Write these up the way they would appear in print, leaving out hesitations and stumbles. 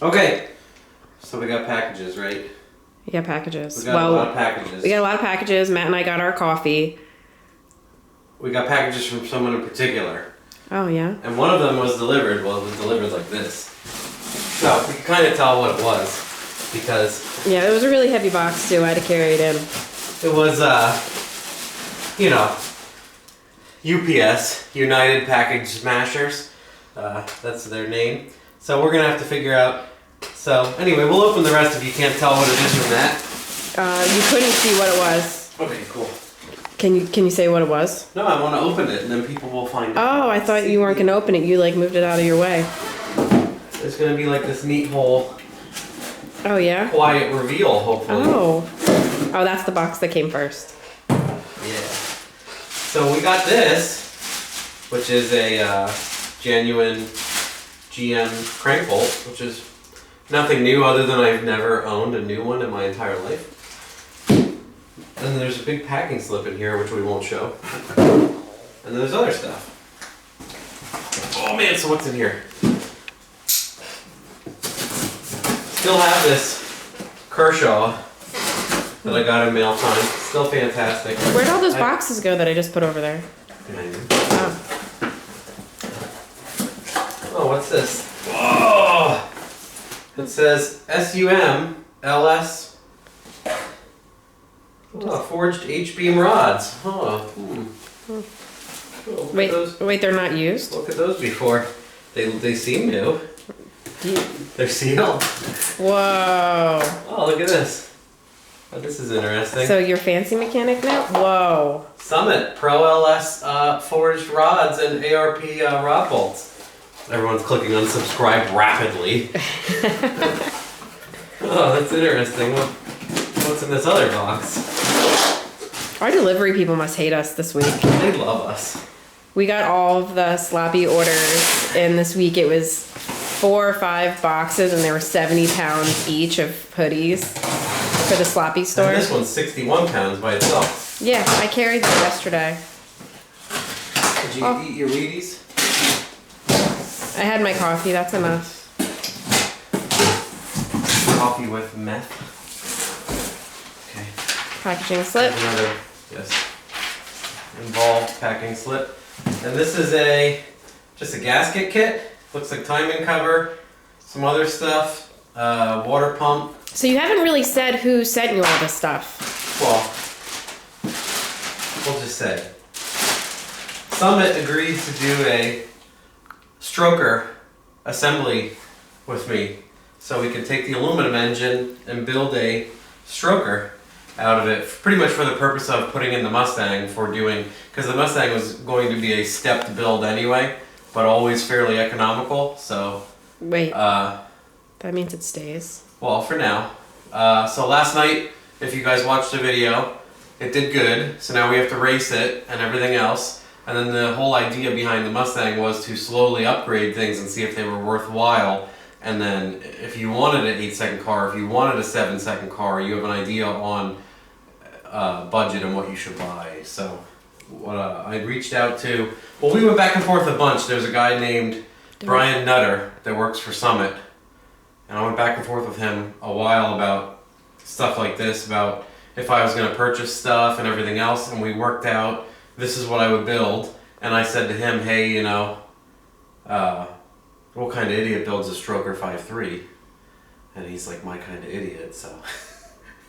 Okay, so we got packages, right? We got packages. We got a lot of packages. We got a lot of packages. Matt and I got our coffee. We got packages from someone in particular. Oh, yeah? And one of them was delivered, well, it was delivered like this. So, we can kind of tell what it was, because... Yeah, it was a really heavy box, too. I had to carry it in. It was, you know, UPS, United Package Smashers. That's their name. So we're gonna have to figure out... So, anyway, we'll open the rest if you can't tell what it is from that. You couldn't see what it was. Okay, cool. Can you say what it was? No, I want to open it, and then people will find out. Oh, I thought you weren't going to open it. You, like, moved it out of your way. There's gonna be like this neat whole... Oh, yeah? Quiet reveal, hopefully. Oh, that's the box that came first. Yeah. So we got this, which is a genuine GM crank bolt, which is nothing new other than I've never owned a new one in my entire life. And then there's a big packing slip in here, which we won't show. And then there's other stuff. Oh man, so what's in here? Still have this Kershaw that I got in mail time. Still fantastic. Where'd all those boxes go that I just put over there? Oh, Oh, what's this? Whoa! It says SUM-LS forged H-beam rods. Oh. Oh, wait, they're not used? Look at those before. They seem new. They're sealed. Whoa. Oh, look at this. Oh, this is interesting. So you're fancy mechanic now? Whoa. Summit Pro LS forged rods and ARP rod bolts. Everyone's clicking unsubscribe rapidly. Oh, that's interesting. What's in this other box? Our delivery people must hate us this week. They love us. We got all of the sloppy orders, and this week it was 4 or 5 boxes, and there were 70 pounds each of hoodies for the sloppy store. And this one's 61 pounds by itself. Yeah, I carried them yesterday. Did you eat your Wheaties? I had my coffee, that's enough. Coffee with meth. Okay. Packaging slip. Another, yes, involved packing slip. And this is just a gasket kit. Looks like timing cover, some other stuff, water pump. So you haven't really said who sent you all this stuff. Well, we'll just say. Summit agreed to do a stroker assembly with me so we could take the aluminum engine and build a stroker out of it, pretty much for the purpose of putting in the Mustang for doing, because the Mustang was going to be a stepped build anyway, but always fairly economical, so... Wait, that means it stays? Well, for now. So last night, if you guys watched the video, it did good, so now we have to race it and everything else. And then the whole idea behind the Mustang was to slowly upgrade things and see if they were worthwhile. And then if you wanted an 8-second car, if you wanted a 7-second car, you have an idea on budget and what you should buy. So what I reached out to, well, we went back and forth a bunch. There's a guy named Brian Nutter that works for Summit. And I went back and forth with him a while about stuff like this, about if I was going to purchase stuff and everything else. And we worked out, this is what I would build. And I said to him, hey, you know, what kind of idiot builds a Stroker 5.3? And he's like, my kind of idiot, so.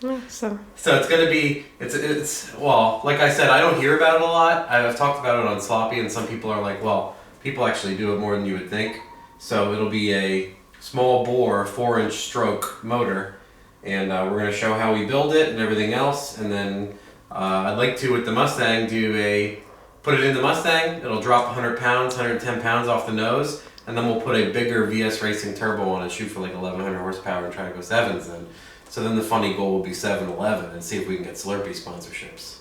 Yeah, so it's going to be, it's well, like I said, I don't hear about it a lot. I've talked about it on Sloppy, and some people are like, well, people actually do it more than you would think. So it'll be a small bore 4-inch stroke motor, and we're going to show how we build it and everything else. And then I'd like to, with the Mustang, put it in the Mustang. It'll drop 100 pounds, 110 pounds off the nose, and then we'll put a bigger VS Racing turbo on and shoot for like 1100 horsepower and try to go 7s then. So then the funny goal will be 7-Eleven and see if we can get Slurpee sponsorships.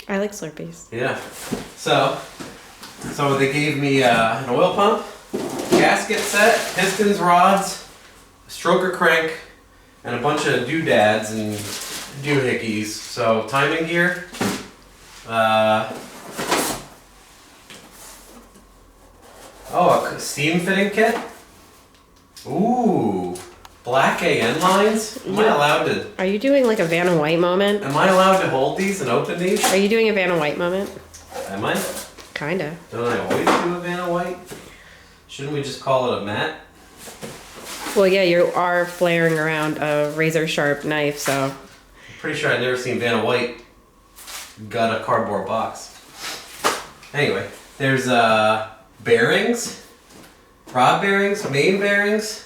I like Slurpees. Yeah. So they gave me an oil pump, gasket set, pistons, rods, a stroker crank, and a bunch of doodads and doohickeys. So timing gear. A steam fitting kit. Ooh, Black AN lines? Am I allowed to? Are you doing like a Vanna White moment? Am I allowed to hold these and open these? Are you doing a Vanna White moment? Am I? Kinda. Don't I always do a Vanna White? Shouldn't we just call it a matte? Well, yeah, you are flaring around a razor sharp knife, so. I'm pretty sure I've never seen Vanna White gut a cardboard box. Anyway, there's bearings, rod bearings, main bearings,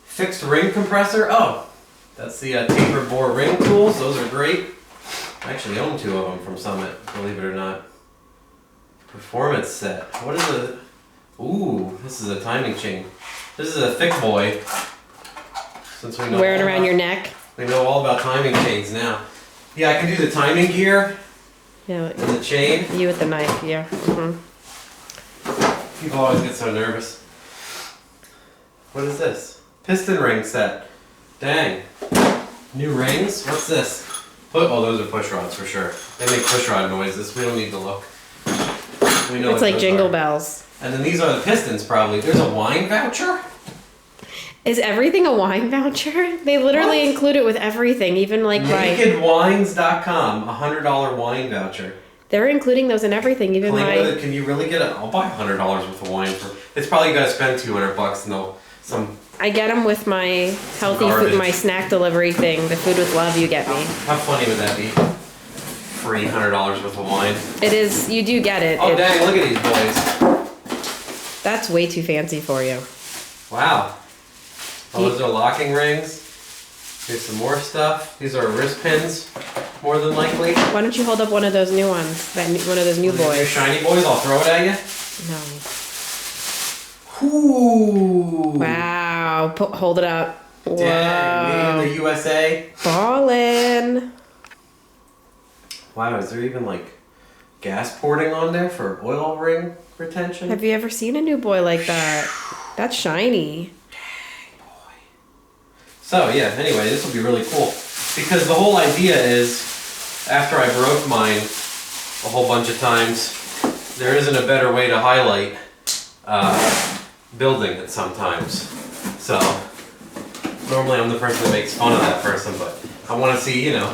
fixed ring compressor. Oh, that's the taper bore ring tools. Those are great. I actually own 2 of them from Summit, believe it or not. Performance set. What is it? Ooh, this is a timing chain. This is a thick boy. Since we know Wear it around your neck. We know all about timing chains now. Yeah, I can do the timing gear Yeah. and the chain. You with the knife, yeah. People always get so nervous. What is this? Piston ring set. Dang. New rings? What's this? Oh, those are push rods for sure. They make push rod noises. We don't need to look. We know It's what like those jingle are. bells. And then these are the pistons probably. There's a wine voucher? Is everything a wine voucher? They literally What? include it with everything, even like my. Nakedwines.com, $100 wine voucher. They're including those in everything, even Clean my. with it. Can you really get it? I'll buy $100 worth of wine for. It's probably gonna spend $200 and they'll some. I get them with my healthy Garbage. food, my snack delivery thing, the food with love you get me. How funny would that be? Free $100 worth of wine. It is, you do get it. Oh It- dang! Look at these boys. That's way too fancy for you. Wow. Oh, those are locking rings. Here's some more stuff. These are wrist pins, more than likely. Why don't you hold up one of those new ones? One of those new Your boys. shiny boys. I'll throw it at you. No. Ooh. Wow. Hold it up. Dang, made in Whoa. the USA. Ballin'. Wow, is there even like gas porting on there for oil ring retention? Have you ever seen a new boy like that? That's shiny. So yeah, anyway, this will be really cool. Because the whole idea is, after I broke mine a whole bunch of times, there isn't a better way to highlight building it sometimes. So, normally I'm the person that makes fun of that person, but I want to see, you know,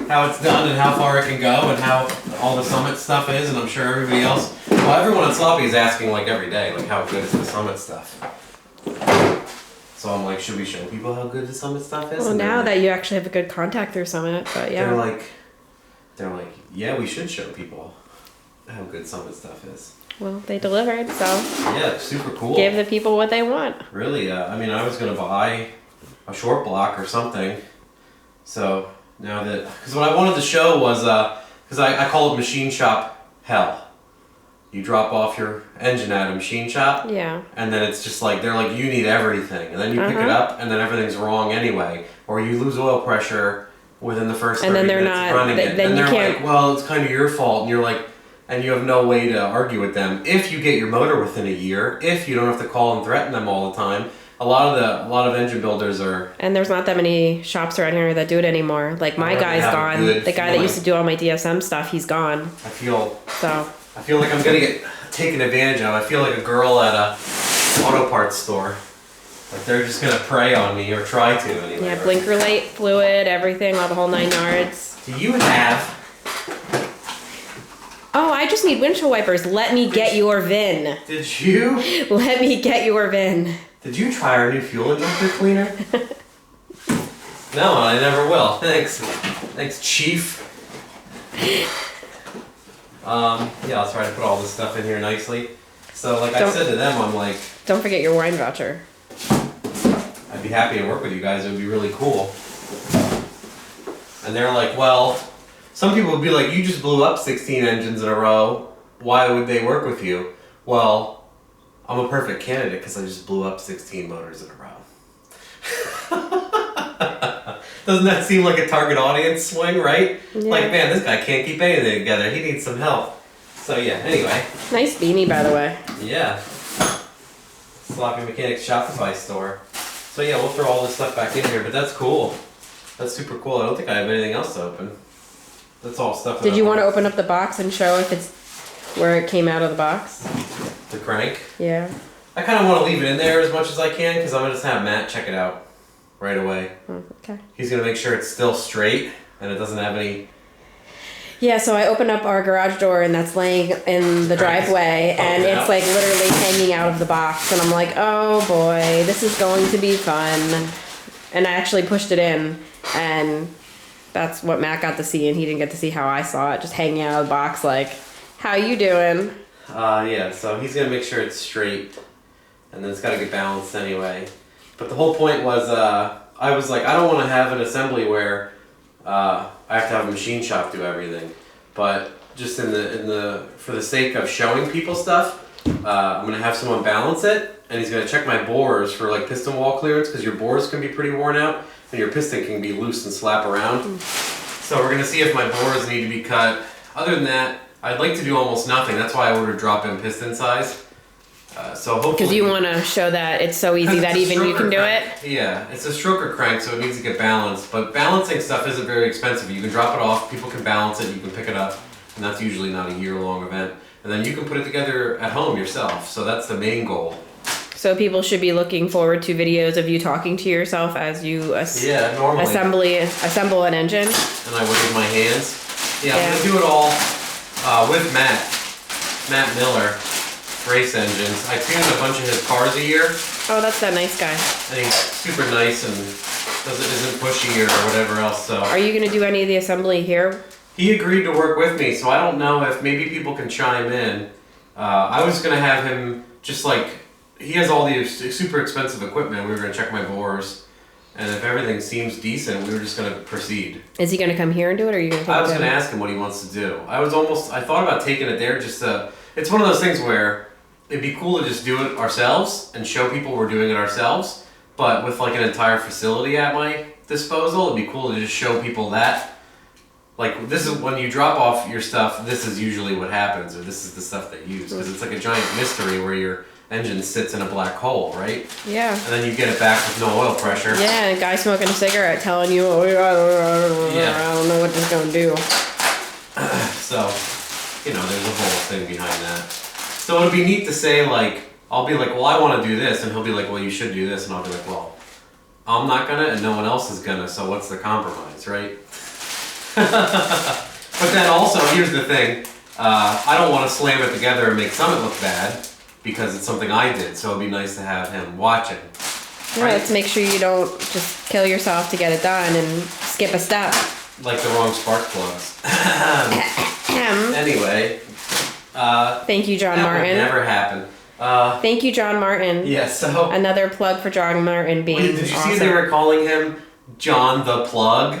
how it's done and how far it can go and how all the Summit stuff is, and I'm sure everybody else, well, everyone on Sloppy is asking like every day, like how good is the Summit stuff? So I'm like, should we show people how good the Summit stuff is? Well, And now they're that you actually have a good contact through Summit, but yeah. they're like, yeah, we should show people how good Summit stuff is. Well, they delivered, so Yeah, it's super cool. give the people what they want. Really, I mean, I was gonna buy a short block or something. So now that, because what I wanted to show was, because I call it machine shop hell. You drop off your engine at a machine shop. Yeah. And then it's just like, they're like, you need everything. And then you pick it up, and then everything's wrong anyway. Or you lose oil pressure within the first 30 And then they're minutes not- of running th- it. then And you they're can't- like, well, it's kind of your fault. And you're like, and you have no way to argue with them. If you get your motor within a year, if you don't have to call and threaten them all the time, a lot of engine builders are. And there's not that many shops around here that do it anymore. Like my Or guy's have a gone. good The guy that feeling. used to do all my DSM stuff, he's gone. I feel So like I'm gonna get taken advantage of. I feel like a girl at a auto parts store. Like they're just gonna prey on me or try to anyway. yeah, blinker light, fluid, everything, all the whole 9 yards. Do you have? Oh, I just need windshield wipers. Let me get your VIN. Did you? Let me get your VIN. Did you try our new fuel injector cleaner? No, I never will. Thanks, Chief. Yeah, I'll try to put all this stuff in here nicely. So, like I Don't- said to them, I'm like, Don't forget your wine voucher. I'd be happy to work with you guys. It would be really cool. And they're like, well, some people would be like, you just blew up 16 engines in a row. Why would they work with you? Well, I'm a perfect candidate because I just blew up 16 motors in a row. Doesn't that seem like a target audience swing, right? Yeah. Like, man, this guy can't keep anything together. He needs some help. So yeah, anyway. Nice beanie, by the way. Yeah. Sloppy Mechanics Shopify store. So yeah, we'll throw all this stuff back in here, but that's cool. That's super cool. I don't think I have anything else to open. That's all stuff. Did you want to open up the box and show if it's where it came out of the box? The crank? Yeah. I kind of want to leave it in there as much as I can because I'm going to just have Matt check it out right away. Okay. He's going to make sure it's still straight and it doesn't have any... Yeah, so I opened up our garage door and that's laying in the driveway and it's like literally hanging out of the box and I'm like, oh boy, this is going to be fun. And I actually pushed it in and that's what Matt got to see and he didn't get to see how I saw it, just hanging out of the box like, how you doing? Yeah, so he's going to make sure it's straight and then it's got to get balanced anyway. But the whole point was, I was like, I don't want to have an assembly where I have to have a machine shop do everything. But just for the sake of showing people stuff, I'm going to have someone balance it and he's going to check my bores for like piston wall clearance because your bores can be pretty worn out and your piston can be loose and slap around. So we're going to see if my bores need to be cut. Other than that, I'd like to do almost nothing. That's why I ordered drop-in piston size. So hopefully... Because you want to show that it's so easy that even you can do it? Yeah, it's a stroker crank, so it needs to get balanced. But balancing stuff isn't very expensive. You can drop it off, people can balance it, you can pick it up, and that's usually not a year-long event. And then you can put it together at home yourself, so that's the main goal. So people should be looking forward to videos of you talking to yourself as you normally assemble an engine. And I work with my hands. Yeah, I'm going to do it all with Matt Miller, Race Engines. I tune a bunch of his cars a year. Oh, that's that nice guy. And he's super nice and isn't pushy or whatever else. So. Are you going to do any of the assembly here? He agreed to work with me, so I don't know if maybe people can chime in. I was going to have him just like, he has all the super expensive equipment. We were going to check my bores. And if everything seems decent, we were just going to proceed. Is he going to come here and do it, or are you going to take it? I was going to ask him what he wants to do. I thought about taking it there just to, it's one of those things where it'd be cool to just do it ourselves and show people we're doing it ourselves. But with like an entire facility at my disposal, it'd be cool to just show people that. Like, this is when you drop off your stuff, this is usually what happens, or this is the stuff they use. Because it's like a giant mystery where your engine sits in a black hole, right? Yeah. And then you get it back with no oil pressure. Yeah, and a guy smoking a cigarette telling you, oh, I don't know what this is going to do. So, there's a whole thing behind that. So it'd be neat to say, like, I'll be like, well, I want to do this, and he'll be like, well, you should do this, and I'll be like, well, I'm not gonna, and no one else is gonna, so what's the compromise, right? But then also, here's the thing, I don't want to slam it together and make Summit look bad, because it's something I did, so it'd be nice to have him watching. Yeah, right? Let's make sure you don't just kill yourself to get it done and skip a step. Like the wrong spark plugs. Anyway. Thank you, John Martin. That would never happen. Thank you, John Martin. Yeah, so... Another plug for John Martin being Wait, did you awesome. see they were calling him John the Plug?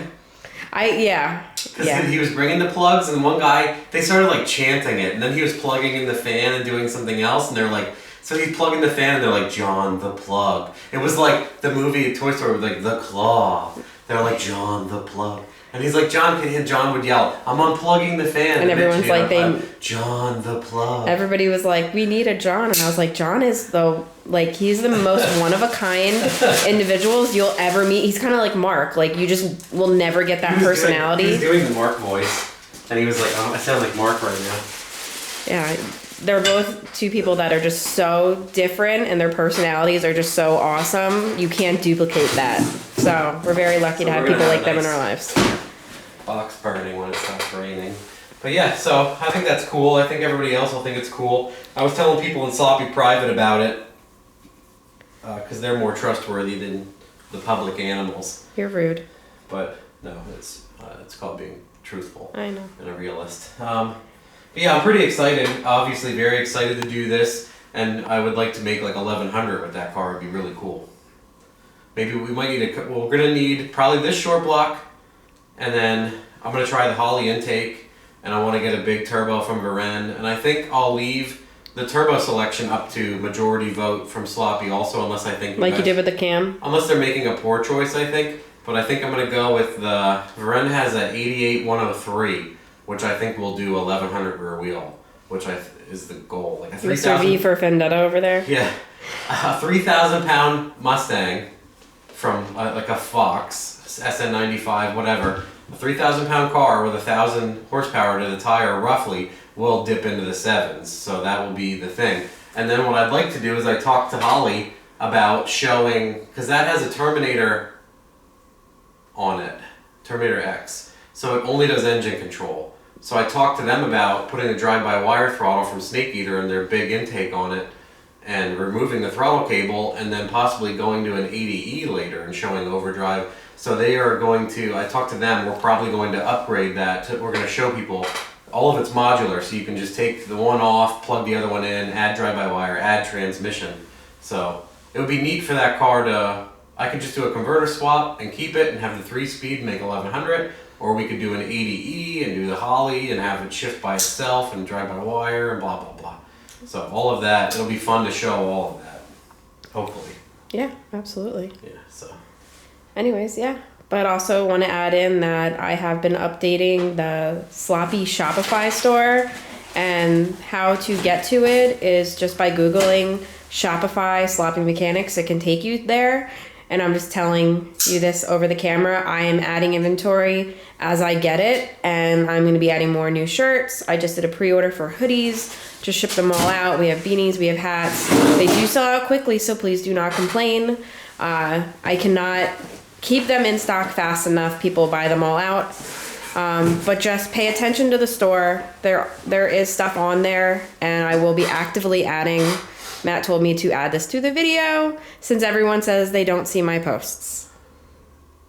Yeah. Because he was bringing the plugs, and one guy, they started like chanting it, and then he was plugging in the fan and doing something else, and they're like, so he's plugging the fan, and they're like, John the Plug. It was like the movie Toy Story with like the claw. They're like, John the Plug. And he's like, John would yell, I'm unplugging the fan. And everyone's like, John the Plug. Everybody was like, we need a John. And I was like, John is he's the most one-of-a-kind individuals you'll ever meet. He's kind of like Mark. Like, you just will never get that personality. He was doing the Mark voice. And he was like, oh, I sound like Mark right now. Yeah, they're both two people that are just so different, and their personalities are just so awesome. You can't duplicate that. So we're very lucky to have people like them in our lives. Box burning when it stops raining. But yeah, so I think that's cool. I think everybody else will think it's cool. I was telling people in Sloppy Private about it because they're more trustworthy than the public animals. You're rude. But no, it's called being truthful. I know. And a realist. But yeah, I'm pretty excited. Obviously, very excited to do this, and I would like to make like 1100 with that car. It'd be really cool. Maybe we might need we're gonna need probably this short block, and then I'm gonna try the Holly intake, and I want to get a big turbo from Varen, and I think I'll leave the turbo selection up to majority vote from Sloppy also, unless I think you did with the cam. Unless they're making a poor choice, I think. But I think I'm gonna go with the Varen has a 88-103. Which I think will do 1100 rear wheel, which is the goal. Like a 3,000. Mr. V for Vendetta over there. Yeah, a 3,000 pound Mustang from like a Fox SN95, whatever. A 3,000 pound car with 1,000 horsepower to the tire, roughly, will dip into the sevens. So that will be the thing. And then what I'd like to do is I talked to Holly about showing, because that has a Terminator on it, Terminator X. So it only does engine control. So I talked to them about putting a drive-by-wire throttle from Snake Eater and their big intake on it and removing the throttle cable and then possibly going to an 80E later and showing overdrive. So they are going to, I talked to them, we're probably going to upgrade that. We're going to show people all of it's modular, so you can just take the one off, plug the other one in, add drive-by-wire, add transmission. So it would be neat for that car to, I could just do a converter swap and keep it and have the 3-speed make 1100, or we could do an 80E and do the Holly and have it shift by itself and drive-by-wire and blah, blah, blah. So all of that, it'll be fun to show all of that, hopefully. Yeah, absolutely. Yeah, so. Anyways, yeah. But also want to add in that I have been updating the Sloppy Shopify store, and how to get to it is just by Googling Shopify Sloppy Mechanics. It can take you there. And I'm just telling you this over the camera. I am adding inventory as I get it, and I'm going to be adding more new shirts. I just did a pre-order for hoodies. Just shipped them all out. We have beanies, we have hats. They do sell out quickly, so please do not complain. I cannot keep them in stock fast enough. People buy them all out. But just pay attention to the store. There is stuff on there, and I will be actively adding. Matt told me to add this to the video since everyone says they don't see my posts.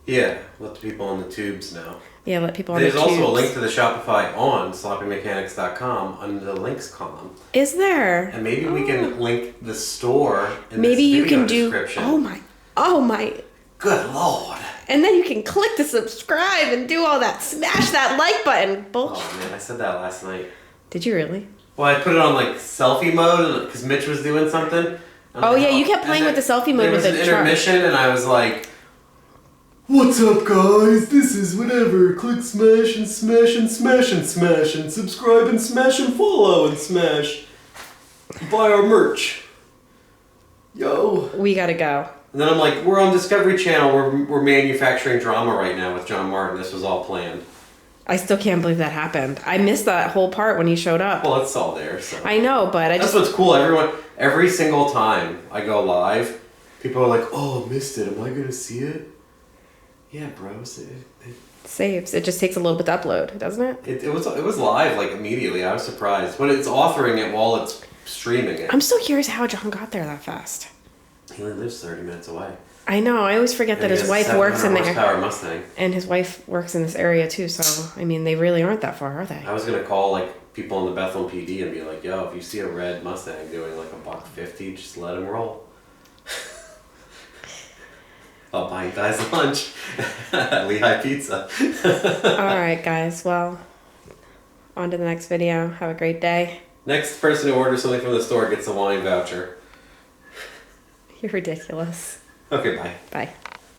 Yeah, let the people on the tubes know. Yeah, let people on the tubes. There's also a link to the Shopify on sloppymechanics.com under the links column. Is there? And maybe we can link the store in maybe this you video can do. description. Oh my. Good Lord. And then you can click the subscribe and do all that. Smash that like button. Bullshit. Oh man, I said that last night. Did you really? Well, I put it on like selfie mode because Mitch was doing something. Oh yeah, you kept playing with the selfie mode with the truck. There was an intermission, and I was like, "What's up, guys? This is whatever. Click smash and smash and smash and smash and subscribe and smash and follow and smash. Buy our merch. Yo." We gotta go. And then I'm like, "We're on Discovery Channel. We're manufacturing drama right now with John Martin. This was all planned." I still can't believe that happened. I missed that whole part when he showed up. Well, it's all there. So I know, but that's what's cool. Every single time I go live, people are like, "Oh, I missed it. Am I gonna see it?" Yeah, bro. It saves. It just takes a little bit to upload, doesn't it? It was live like immediately. I was surprised, but it's authoring it while it's streaming it. I'm still curious how John got there that fast. He only lives 30 minutes away. I know. I always forget that his wife works in there. Mustang. And his wife works in this area too. So I mean, they really aren't that far, are they? I was gonna call like people in the Bethlehem PD and be like, "Yo, if you see a red Mustang doing like $150, just let him roll." I'll buy you guys lunch at Lehigh Pizza. All right, guys. Well, on to the next video. Have a great day. Next person who orders something from the store gets a wine voucher. You're ridiculous. Okay, bye. Bye.